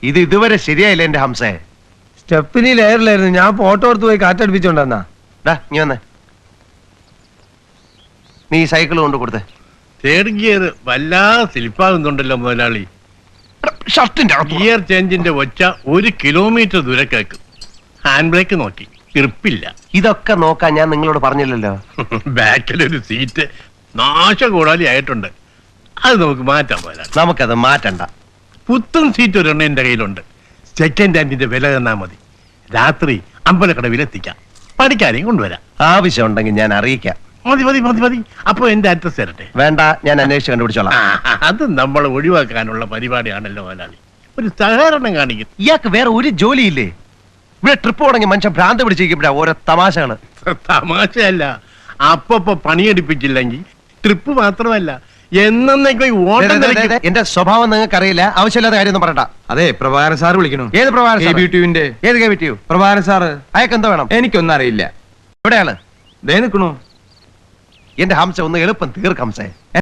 ഇത് ഇതുവരെ ശരിയായില്ല എന്റെ ഹംസേ. സ്റ്റെപ്പിനി ലെയറിലായിരുന്നു. ഞാൻ ഫോട്ടോ എടുത്ത് പോയി കാറ്റടിപ്പിച്ചോണ്ടെന്നാ. നീ വന്നേ, നീ സൈക്കിൾ കൊണ്ട് കൊടുത്തേ. തേർഡ് ഗിയർ വല്ലാതെ സ്ലിപ്പാകുന്നുണ്ടല്ലോ മുതലാളി. ഷർട്ടിന്റെ ഗിയർ ചേഞ്ചിന്റെ ഒച്ച 1 കിലോമീറ്റർ ദൂരെ കേൾക്കും. ഹാൻഡ് ബ്രേക്ക് നോക്കി, ഇറിപ്പില്ല. ഇതൊക്കെ നോക്കാൻ ഞാൻ നിങ്ങളോട് പറഞ്ഞില്ലല്ലോ. ബാക്കിലൊരു സീറ്റ് നാശകൂടാലി ആയിട്ടുണ്ട്. അത് നമുക്ക് മാറ്റാൻ പോരാ. നമുക്കത് മാറ്റണ്ട. പുത്തൻ സീറ്റ് ഒരെണ്ണം എന്റെ കയ്യിലുണ്ട്. സെക്കൻഡ് ഹാൻഡിന്റെ വില തന്നാ മതി. രാത്രി അമ്പലക്കടവിലെത്തിക്കാം. പഠിക്കാരെയും കൊണ്ടുവരാം. ആവശ്യമുണ്ടെങ്കിൽ ഞാൻ അറിയിക്കാം. മതി മതി മതി മതി. അപ്പൊ എന്റെ അഡ്രസ് തരട്ടെ? വേണ്ട, ഞാൻ അന്വേഷിച്ച് കണ്ടുപിടിച്ചോളാം. അത് നമ്മൾ ഒഴിവാക്കാനുള്ള പരിപാടിയാണല്ലോ മുതലാളി. ഒരു സഹകരണം കാണിക്കും. ഇയാൾക്ക് വേറെ ഒരു ജോലിയില്ലേ? ഇവിടെ ട്രിപ്പ് തുടങ്ങി മനുഷ്യൻ ഭ്രാന്ത് പിടിച്ചിരിക്കുമ്പോഴാ ഓരോ തമാശകള്. തമാശയല്ല, അപ്പൊ പണിയെടുപ്പിച്ചില്ലെങ്കിൽ ട്രിപ്പ് മാത്രമല്ല എന്നേക്കും ഓട്ടം കളിക്കും. എന്റെ സ്വഭാവം നിങ്ങൾക്ക് അറിയില്ല. ആവശ്യമില്ലാത്ത കാര്യമൊന്നും പറയണ്ട. അതെ, പ്രഭാകരൻ സാർ വിളിക്കണു. ഏത് പ്രഭാകരൻ? ഏത് KBTU? പ്രഭാകരൻ സാറ്. അയാൾക്ക് എന്താ വേണം? എനിക്കൊന്നും അറിയില്ല. എവിടെയാണ്? ദേ നിക്കണു. എന്റെ ഹംസ ഒന്ന് എളുപ്പം തീർക്ക് ഹംസേ.